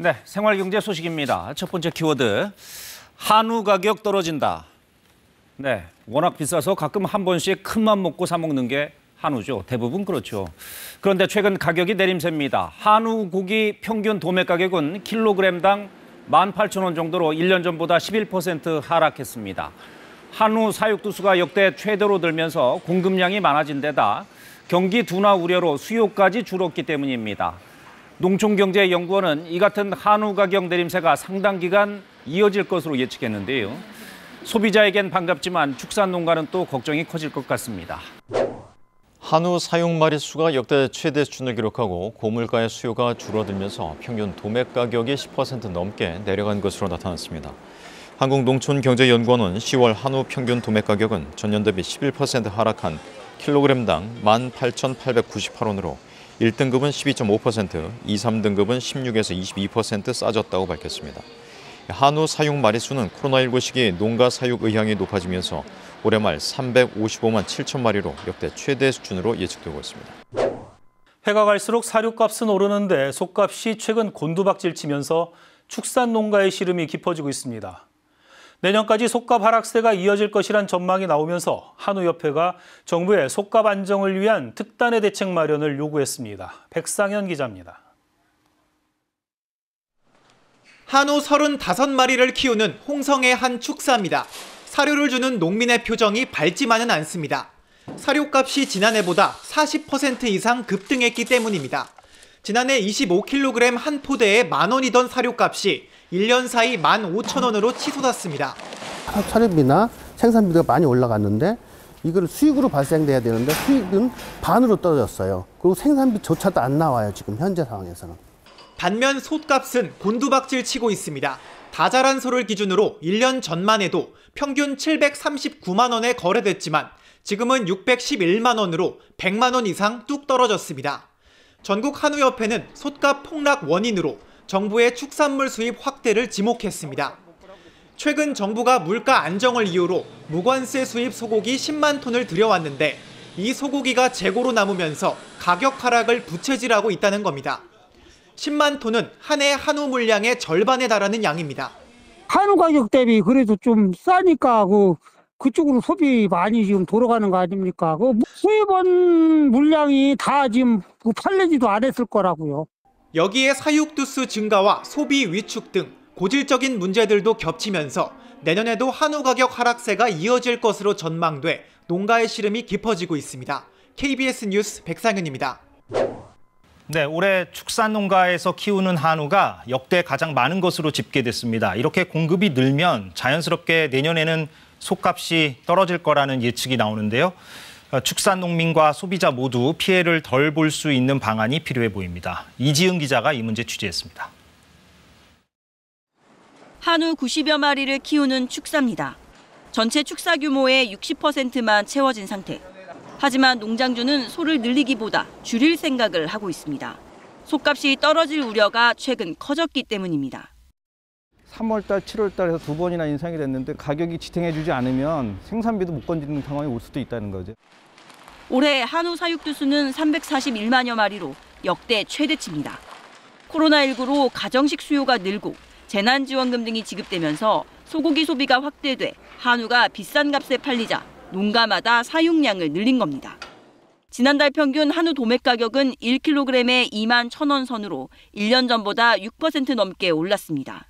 네, 생활경제 소식입니다. 첫 번째 키워드, 한우 가격 떨어진다. 네, 워낙 비싸서 가끔 한 번씩 큰맘 먹고 사 먹는 게 한우죠. 대부분 그렇죠. 그런데 최근 가격이 내림세입니다. 한우 고기 평균 도매 가격은 킬로그램당 18,000원 정도로 1년 전보다 11% 하락했습니다. 한우 사육두수가 역대 최대로 들면서 공급량이 많아진 데다 경기 둔화 우려로 수요까지 줄었기 때문입니다. 농촌경제연구원은 이 같은 한우 가격 내림세가 상당 기간 이어질 것으로 예측했는데요. 소비자에겐 반갑지만 축산농가는 또 걱정이 커질 것 같습니다. 한우 사육 마리수가 역대 최대 수준을 기록하고 고물가의 수요가 줄어들면서 평균 도매 가격이 10% 넘게 내려간 것으로 나타났습니다. 한국농촌경제연구원은 10월 한우 평균 도매 가격은 전년 대비 11% 하락한 킬로그램당 18,898원으로 1등급은 12.5%, 2, 3등급은 16에서 22% 싸졌다고 밝혔습니다. 한우 사육 마리수는 코로나19 시기 농가 사육 의향이 높아지면서 올해 말 355만 7천 마리로 역대 최대 수준으로 예측되고 있습니다. 해가 갈수록 사료값은 오르는데 속값이 최근 곤두박질 치면서 축산 농가의 시름이 깊어지고 있습니다. 내년까지 속값 하락세가 이어질 것이란 전망이 나오면서 한우협회가 정부의 속값 안정을 위한 특단의 대책 마련을 요구했습니다. 백상현 기자입니다. 한우 35마리를 키우는 홍성의 한 축사입니다. 사료를 주는 농민의 표정이 밝지만은 않습니다. 사료값이 지난해보다 40% 이상 급등했기 때문입니다. 지난해 25kg 한 포대에 10,000원이던 사료값이 1년 사이 15,000원으로 치솟았습니다. 사료비나 생산비가 많이 올라갔는데 이걸 수익으로 발생돼야 되는데 수익은 반으로 떨어졌어요. 그리고 생산비조차도 안 나와요, 지금 현재 상황에서는. 반면 솥값은 곤두박질 치고 있습니다. 다 자란 소를 기준으로 1년 전만 해도 평균 739만 원에 거래됐지만 지금은 611만 원으로 100만 원 이상 뚝 떨어졌습니다. 전국 한우협회는 솥값 폭락 원인으로 정부의 축산물 수입 확대를 지목했습니다. 최근 정부가 물가 안정을 이유로 무관세 수입 소고기 10만 톤을 들여왔는데 이 소고기가 재고로 남으면서 가격 하락을 부채질하고 있다는 겁니다. 10만 톤은 한 해 한우 물량의 절반에 달하는 양입니다. 한우 가격 대비 그래도 좀 싸니까 그쪽으로 소비 많이 지금 돌아가는 거 아닙니까? 수입원 물량이 다 지금 팔리지도 않았을 거라고요. 여기에 사육두수 증가와 소비 위축 등 고질적인 문제들도 겹치면서 내년에도 한우 가격 하락세가 이어질 것으로 전망돼 농가의 시름이 깊어지고 있습니다. KBS 뉴스 백상현입니다. 네, 올해 축산 농가에서 키우는 한우가 역대 가장 많은 것으로 집계됐습니다. 이렇게 공급이 늘면 자연스럽게 내년에는 속값이 떨어질 거라는 예측이 나오는데요. 축산 농민과 소비자 모두 피해를 덜 볼 수 있는 방안이 필요해 보입니다. 이지은 기자가 이 문제 취재했습니다. 한우 90여 마리를 키우는 축사입니다. 전체 축사 규모의 60%만 채워진 상태. 하지만 농장주는 소를 늘리기보다 줄일 생각을 하고 있습니다. 속값이 떨어질 우려가 최근 커졌기 때문입니다. 3월달, 7월달에서 2번이나 인상이 됐는데 가격이 지탱해주지 않으면 생산비도 못 건지는 상황이 올 수도 있다는 거죠. 올해 한우 사육두수는 341만여 마리로 역대 최대치입니다. 코로나19로 가정식 수요가 늘고 재난지원금 등이 지급되면서 소고기 소비가 확대돼 한우가 비싼 값에 팔리자 농가마다 사육량을 늘린 겁니다. 지난달 평균 한우 도매 가격은 1kg에 21,000원 선으로 1년 전보다 6% 넘게 올랐습니다.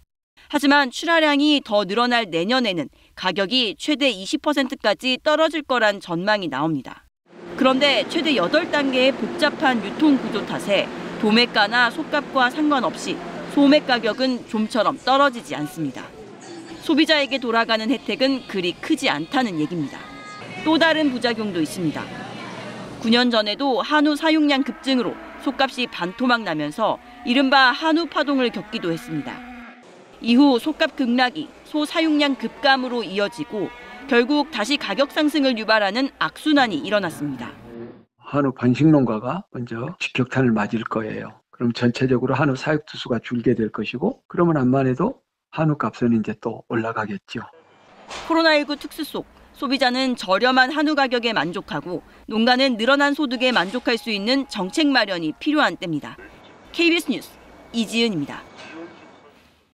하지만 출하량이 더 늘어날 내년에는 가격이 최대 20%까지 떨어질 거란 전망이 나옵니다. 그런데 최대 8단계의 복잡한 유통구조 탓에 도매가나 솥값과 상관없이 소매 가격은 좀처럼 떨어지지 않습니다. 소비자에게 돌아가는 혜택은 그리 크지 않다는 얘기입니다. 또 다른 부작용도 있습니다. 9년 전에도 한우 사육량 급증으로 솥값이 반토막 나면서 이른바 한우 파동을 겪기도 했습니다. 이후 솥값 급락이 소 사육량 급감으로 이어지고 결국 다시 가격 상승을 유발하는 악순환이 일어났습니다. 한우 번식농가가 먼저 직격탄을 맞을 거예요. 그럼 전체적으로 한우 사육두수가 줄게 될 것이고 그러면 암만 해도 한우 값은 이제 또 올라가겠죠. 코로나19 특수 속 소비자는 저렴한 한우 가격에 만족하고 농가는 늘어난 소득에 만족할 수 있는 정책 마련이 필요한 때입니다. KBS 뉴스 이지은입니다.